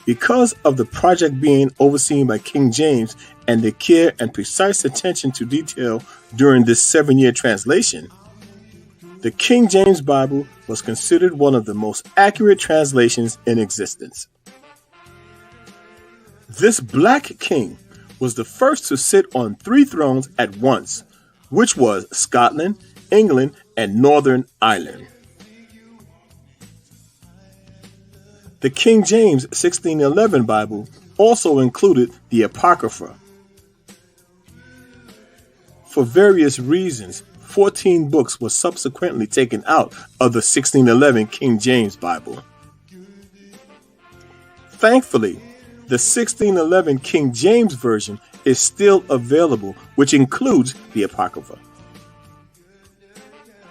Because of the project being overseen by King James and the care and precise attention to detail during this 7-year translation, the King James Bible was considered one of the most accurate translations in existence. This black king was the first to sit on 3 thrones at once, which was Scotland, England, and Northern Ireland. The King James 1611 Bible also included the Apocrypha. For various reasons, 14 books were subsequently taken out of the 1611 King James Bible. Thankfully, the 1611 King James Version is still available, which includes the Apocrypha.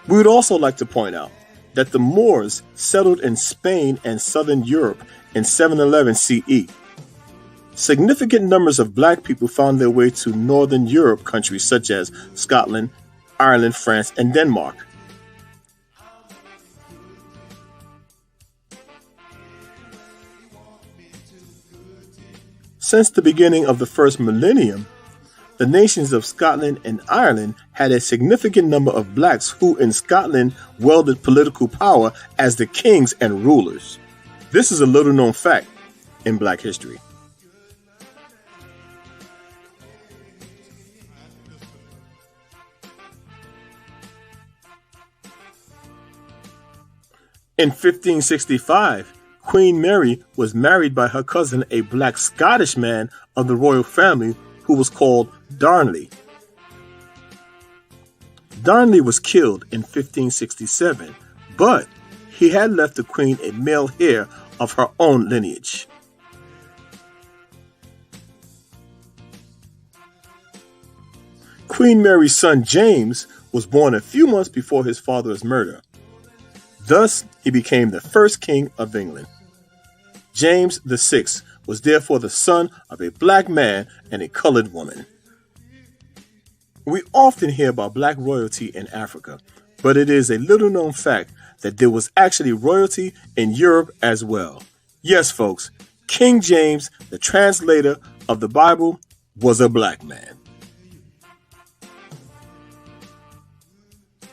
We would also like to point out that the Moors settled in Spain and southern Europe in 711 CE. Significant numbers of black people found their way to northern Europe countries such as Scotland, Ireland, France, and Denmark. Since the beginning of the first millennium, the nations of Scotland and Ireland had a significant number of blacks who in Scotland wielded political power as the kings and rulers. This is a little known fact in black history. In 1565, Queen Mary was married by her cousin, a black Scottish man of the royal family who was called Darnley. Darnley was killed in 1567, but he had left the queen a male heir of her own lineage. Queen Mary's son James was born a few months before his father's murder. Thus, he became the first king of England. James VI was therefore the son of a black man and a colored woman. We often hear about black royalty in Africa, but it is a little known fact that there was actually royalty in Europe as well. Yes, folks, King James, the translator of the Bible, was a black man.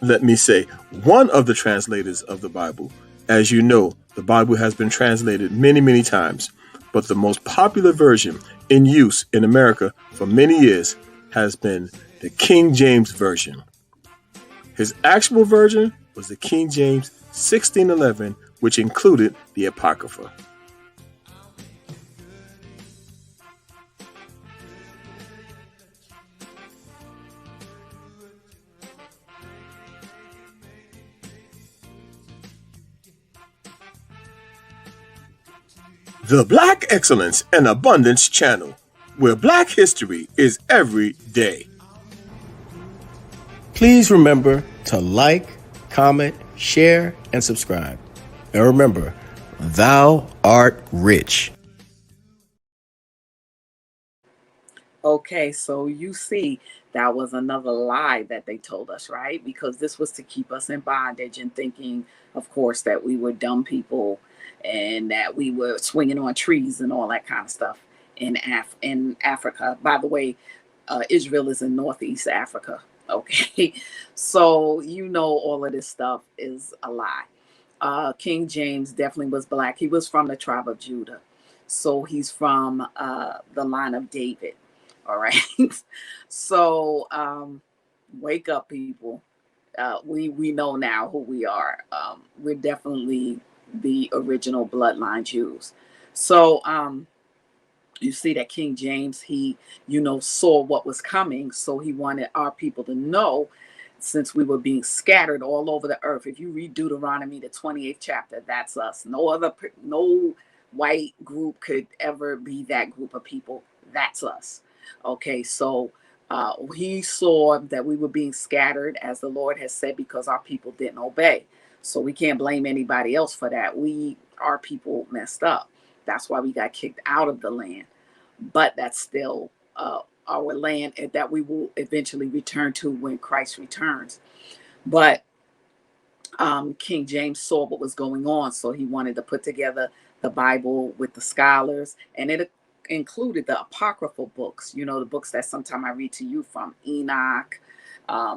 Let me say, one of the translators of the Bible. As you know, the Bible has been translated many, many times, but the most popular version in use in America for many years has been the King James Version. His actual version was the King James 1611, which included the Apocrypha. The Black Excellence and Abundance Channel, where Black history is every day. Please remember to like, comment, share, and subscribe. And remember, thou art rich. Okay, so you see, that was another lie that they told us, right? Because this was to keep us in bondage and thinking, of course, that we were dumb people and that we were swinging on trees and all that kind of stuff in Africa. By the way, Israel is in Northeast Africa. Okay, so you know all of this stuff is a lie. King James definitely was black. He was from the tribe of Judah. So he's from the line of David. All right. So wake up, people. We know now who we are. We're definitely the original bloodline Jews. So you see that King James, he, saw what was coming. So he wanted our people to know, since we were being scattered all over the earth. If you read Deuteronomy, the 28th chapter, that's us. No white group could ever be that group of people. That's us. Okay, so he saw that we were being scattered, as the Lord has said, because our people didn't obey. So we can't blame anybody else for that. Our people messed up. That's why we got kicked out of the land. But that's still our land that we will eventually return to when Christ returns. But King James saw what was going on, so he wanted to put together the Bible with the scholars, and it included the apocryphal books, the books that sometime I read to you from, Enoch,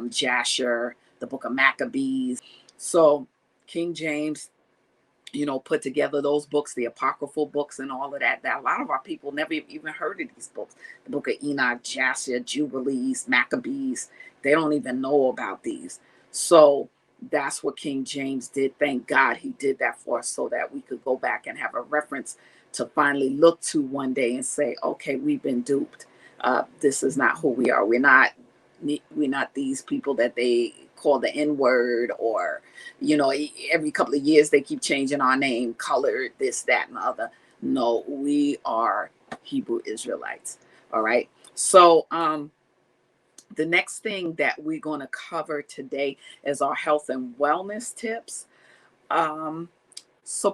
Jasher, the book of Maccabees. So King James, put together those books, the apocryphal books and all of that a lot of our people never even heard of these books. The book of Enoch, Jasher, Jubilees, Maccabees, they don't even know about these. So that's what King James did. Thank God he did that for us, so that we could go back and have a reference to finally look to one day and say, okay, we've been duped. This is not who we are. We're not these people that they called the N-word, or, every couple of years they keep changing our name, colored, this, that, and the other. No, we are Hebrew Israelites. All right. So the next thing that we're going to cover today is our health and wellness tips. Health and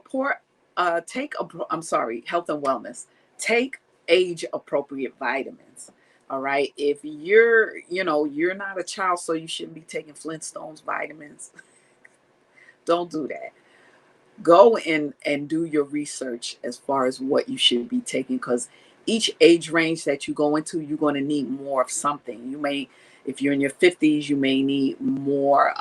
wellness. Take age appropriate vitamins. All right. If you're not a child, so you shouldn't be taking Flintstones vitamins. Don't do that. Go in and do your research as far as what you should be taking, because each age range that you go into, you're going to need more of something. You may, if you're in your 50s, you may need more,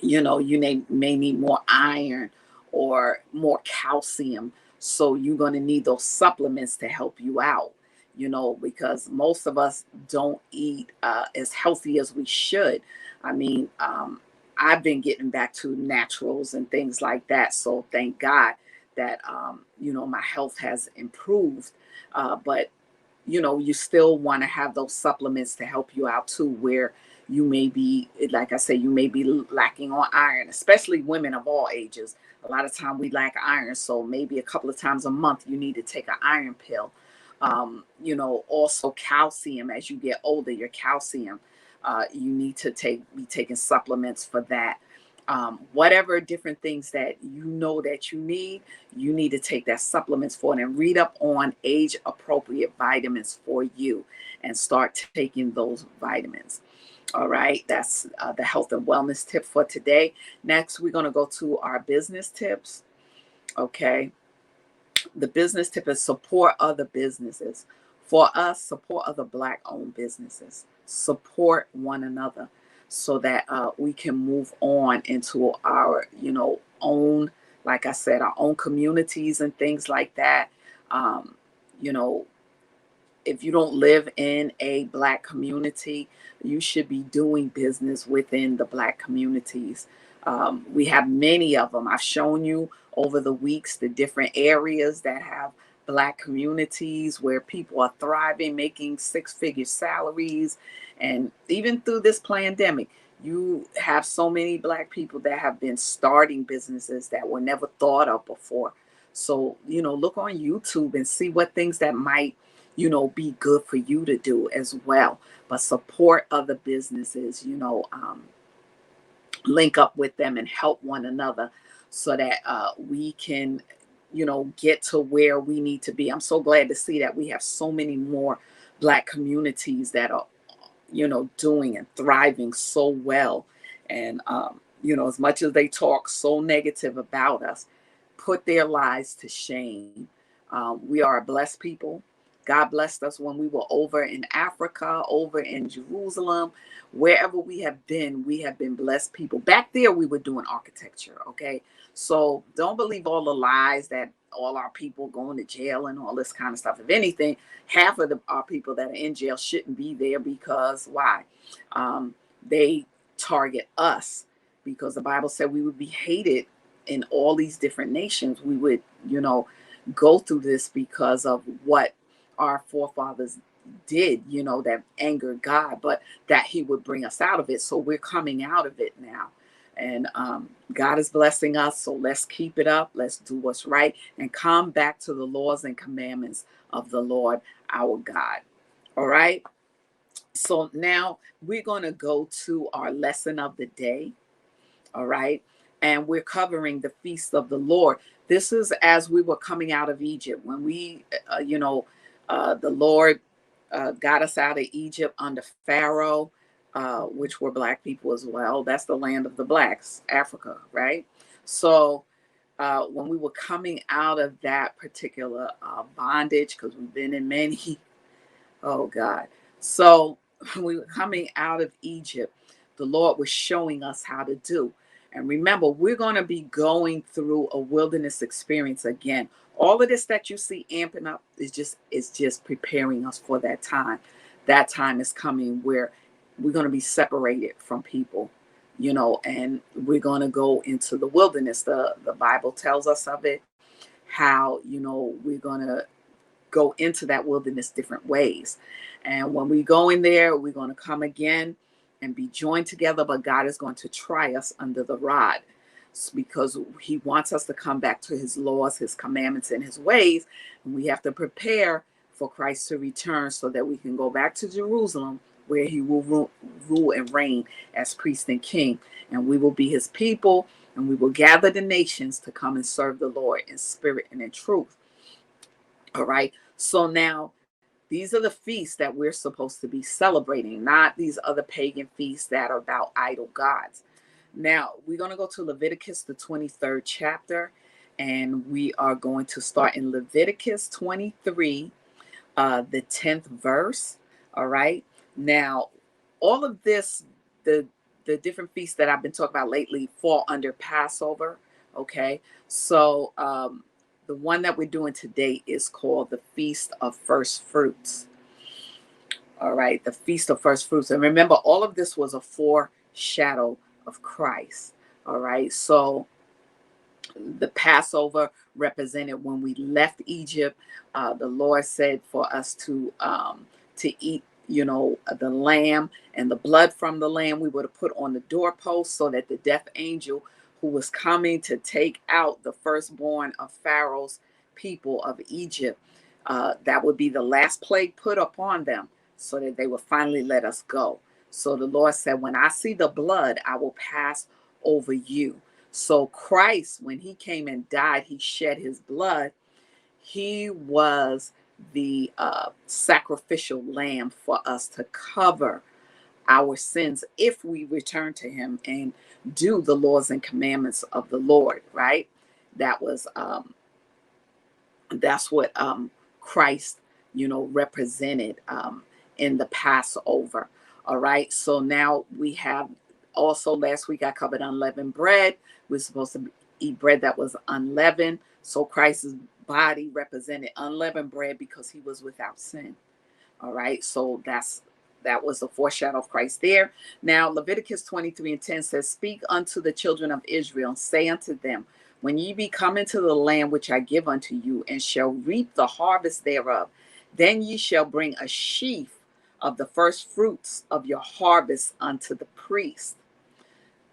you may need more iron or more calcium. So you're going to need those supplements to help you out, because most of us don't eat as healthy as we should. I mean, I've been getting back to naturals and things like that. So thank God that, my health has improved. But, you still want to have those supplements to help you out too, where you may be, like I said, you may be lacking on iron, especially women of all ages. A lot of time we lack iron. So maybe a couple of times a month, you need to take an iron pill. Also calcium. As you get older, your calcium, you need to be taking supplements for that. Whatever different things that that you need to take that supplements for it, and read up on age appropriate vitamins for you and start taking those vitamins. All right, that's the health and wellness tip for today. Next, we're going to go to our business tips. Okay, the business tip is support other businesses. For us, support other Black-owned businesses. Support one another so that we can move on into our, own, like I said, our own communities and things like that. If you don't live in a Black community, you should be doing business within the Black communities. We have many of them. I've shown you over the weeks the different areas that have Black communities where people are thriving, making six-figure salaries. And even through this pandemic, you have so many Black people that have been starting businesses that were never thought of before. So, look on YouTube and see what things that might be good for you to do as well. But support other businesses, link up with them and help one another so that we can, get to where we need to be. I'm so glad to see that we have so many more Black communities that are, doing and thriving so well. And, as much as they talk so negative about us, put their lives to shame. We are a blessed people. God blessed us when we were over in Africa, over in Jerusalem, wherever we have been blessed people. Back there, we were doing architecture, okay? So don't believe all the lies that all our people going to jail and all this kind of stuff. If anything, half of our people that are in jail shouldn't be there, because why? They target us, because the Bible said we would be hated in all these different nations. We would, go through this because of what our forefathers did, that angered God, but that he would bring us out of it. So we're coming out of it now. And God is blessing us. So let's keep it up. Let's do what's right and come back to the laws and commandments of the Lord our God. All right. So now we're going to go to our lesson of the day. All right. And we're covering the feast of the Lord. This is as we were coming out of Egypt, when we, the Lord got us out of Egypt under Pharaoh, which were Black people as well. That's the land of the Blacks, Africa, right? So when we were coming out of that particular bondage, because we've been in many, oh God. So when we were coming out of Egypt, the Lord was showing us how to do. And remember, we're going to be going through a wilderness experience again. All of this that you see amping up is just preparing us for that time. That time is coming where we're going to be separated from people, and we're going to go into the wilderness. The Bible tells us of it, how, we're going to go into that wilderness different ways. And when we go in there, we're going to come again and be joined together, but God is going to try us under the rod, because he wants us to come back to his laws, his commandments, and his ways. And we have to prepare for Christ to return so that we can go back to Jerusalem, where he will rule and reign as priest and king. And we will be his people, and we will gather the nations to come and serve the Lord in spirit and in truth. All right. So now, these are the feasts that we're supposed to be celebrating, not these other pagan feasts that are about idol gods. Now, we're going to go to Leviticus, the 23rd chapter, and we are going to start in Leviticus 23, the 10th verse. All right. Now, all of this, the different feasts that I've been talking about lately fall under Passover. Okay. So, the one that we're doing today is called the Feast of First Fruits. All right, the Feast of First Fruits. And remember, all of this was a foreshadow of Christ. All right, so the Passover represented when we left Egypt. The Lord said for us to eat, the lamb, and the blood from the lamb we would have put on the doorpost, so that the death angel who was coming to take out the firstborn of Pharaoh's people of Egypt, that would be the last plague put upon them, so that they would finally let us go. So the Lord said, when I see the blood, I will pass over you. So Christ, when he came and died, he shed his blood. He was the sacrificial lamb for us to cover our sins if we return to him and do the laws and commandments of the Lord, right? That was that's what Christ, represented in the Passover. All right. So now we have also, last week I covered unleavened bread. We're supposed to eat bread that was unleavened. So Christ's body represented unleavened bread because he was without sin. All right. So that was the foreshadow of Christ there. Now, Leviticus 23:10 says, speak unto the children of Israel, and say unto them, when ye be come into the land which I give unto you, and shall reap the harvest thereof, then ye shall bring a sheaf of the first fruits of your harvest unto the priest.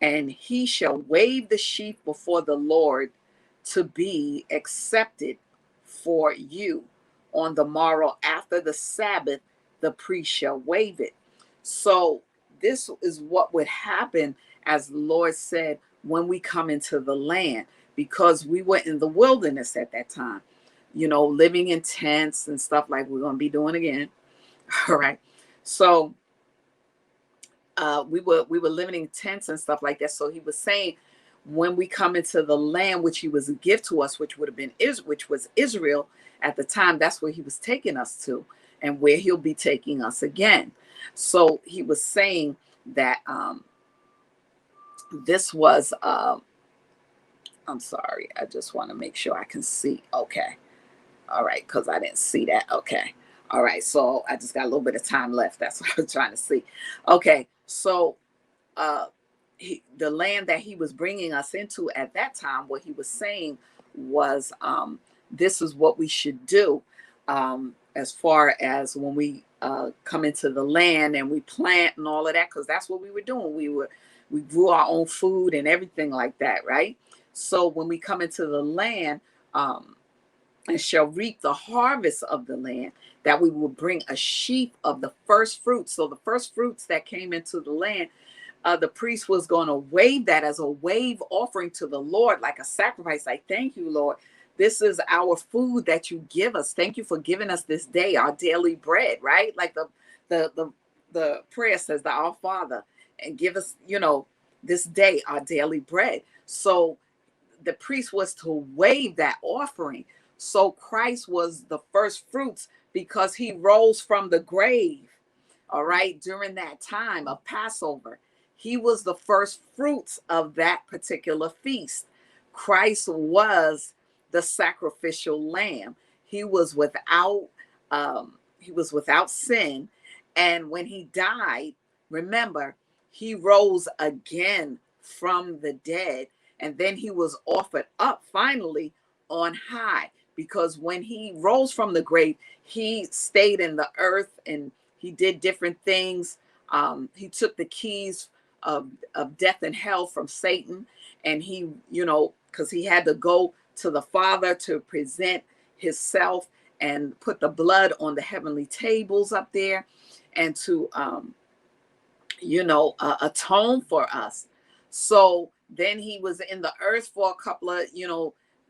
And he shall wave the sheaf before the Lord to be accepted for you. On the morrow after the Sabbath, the priest shall wave it. So this is what would happen, as the Lord said, when we come into the land, because we were in the wilderness at that time, living in tents and stuff like we're going to be doing again. All right. So we were living in tents and stuff like that. So he was saying, when we come into the land which he was a gift to us, which was Israel at the time, that's where he was taking us to, and where he'll be taking us again. So he was saying that this was I'm sorry, I just want to make sure I can see. Okay. All right, because I didn't see that. Okay. All right, so I just got a little bit of time left. That's what I was trying to see. Okay, so the land that he was bringing us into at that time, what he was saying was, this is what we should do, as far as when we come into the land and we plant and all of that, because that's what we were doing. We grew our own food and everything like that, right? So when we come into the land, and shall reap the harvest of the land, that we will bring a sheaf of the first fruits. So the first fruits that came into the land, the priest was going to wave that as a wave offering to the Lord, like a sacrifice. Like, thank you, Lord. This is our food that you give us. Thank you for giving us this day our daily bread, right? Like the prayer says, the Our Father, and give us, this day our daily bread. So the priest was to wave that offering. So Christ was the first fruits because he rose from the grave, all right, during that time of Passover. He was the first fruits of that particular feast. Christ was the sacrificial lamb. He was without sin. And when he died, remember, he rose again from the dead. And then he was offered up finally on high, because when he rose from the grave, he stayed in the earth and he did different things He took the keys of death and hell from Satan, and he, because he had to go to the Father to present himself and put the blood on the heavenly tables up there, and to atone for us. So then he was in the earth for a couple of,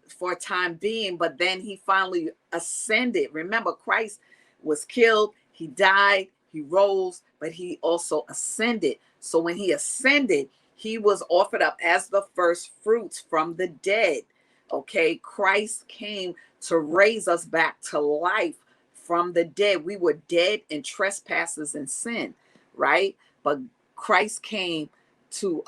for a time being, but then he finally ascended. Remember, Christ was killed, he died, he rose, but he also ascended. So when he ascended, he was offered up as the first fruits from the dead. Okay, Christ came to raise us back to life from the dead. We were dead in trespasses and sin, right? But Christ came to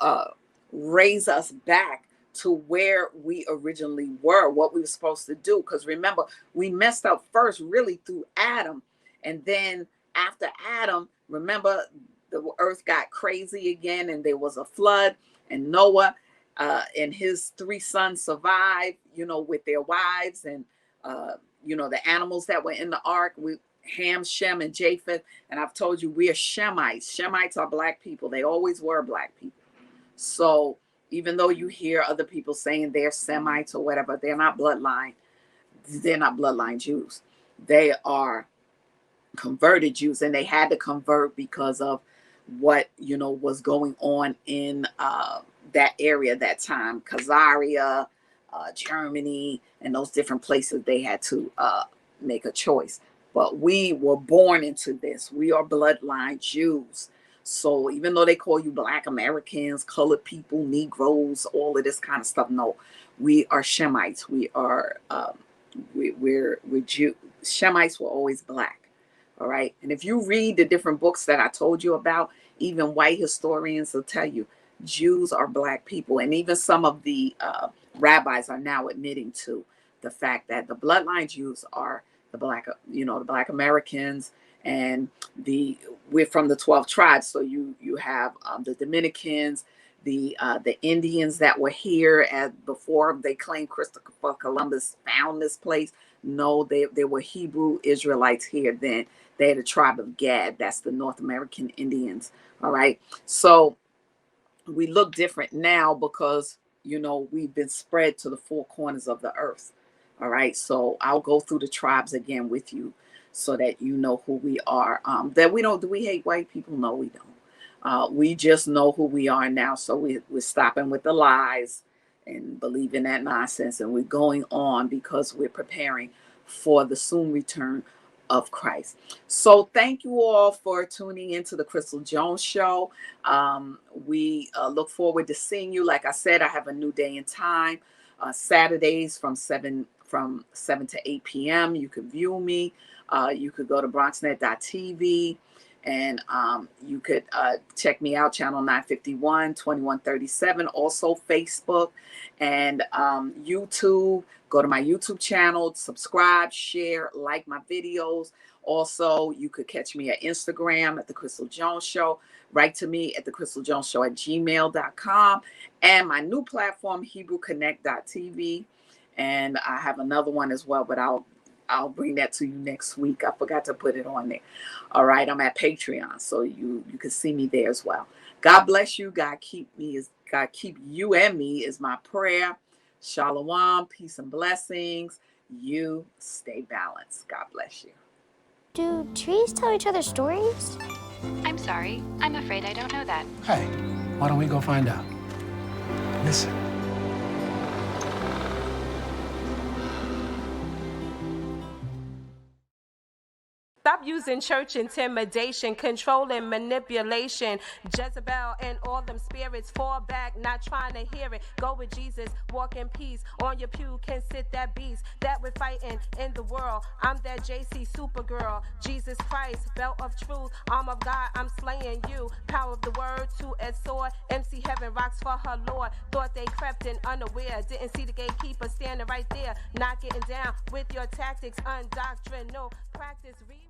raise us back to where we originally were, what we were supposed to do. Because remember, we messed up first really through Adam. And then after Adam, remember, the earth got crazy again and there was a flood, and Noah and his 3 sons survived, with their wives and, the animals that were in the ark. Ham, Shem, and Japheth. And I've told you, we are Shemites. Shemites are Black people. They always were Black people. So even though you hear other people saying they're Semites or whatever, they're not bloodline. They're not bloodline Jews. They are converted Jews, and they had to convert because of what, was going on in that area that time, Khazaria, Germany, and those different places. They had to make a choice. But we were born into this. We are bloodline Jews. So even though they call you Black Americans, colored people, Negroes, all of this kind of stuff, no, we are Shemites. We are we're Jew. Shemites were always Black. All right. And if you read the different books that I told you about, even white historians will tell you Jews are Black people. And even some of the rabbis are now admitting to the fact that the bloodline Jews are the Black Americans, and we're from the 12 tribes. So you have the Dominicans, the Indians that were here before they claimed Christopher Columbus found this place. No, they were Hebrew Israelites here then. They had a tribe of Gad. That's the North American Indians. All right. So we look different now because, we've been spread to the 4 corners of the earth. All right. So I'll go through the tribes again with you so that you know who we are. Do we hate white people? No, we don't. We just know who we are now. So we're stopping with the lies and believing that nonsense. And we're going on because we're preparing for the soon return of Christ. So thank you all for tuning into the Crystal Jones Show. We look forward to seeing you. Like I said, I have a new day and time. Saturdays from 7 to 8 p.m. You could view me. You could go to bronxnet.tv, and you could check me out, channel 951, 2137, also Facebook and YouTube. Go to my YouTube channel, subscribe, share, like my videos. Also, you could catch me at Instagram at The Crystal Jones Show. Write to me at thecrystaljoneshow@gmail.com. And my new platform, HebrewConnect.tv. And I have another one as well, but I'll bring that to you next week. I forgot to put it on there. All right, I'm at Patreon, so you can see me there as well. God bless you. God keep you and me is my prayer. Shalawam, peace and blessings. You stay balanced. God bless you. Do trees tell each other stories? I'm sorry. I'm afraid I don't know that. Hey, why don't we go find out? Listen. Stop using church intimidation, control and manipulation. Jezebel and all them spirits fall back, not trying to hear it. Go with Jesus, walk in peace. On your pew can sit that beast that we're fighting in the world. I'm that JC Supergirl, Jesus Christ, belt of truth, arm of God, I'm slaying you. Power of the word to a sword. MC Heaven rocks for her Lord. Thought they crept in unaware. Didn't see the gatekeeper standing right there. Not getting down with your tactics, undoctrinal practice. Read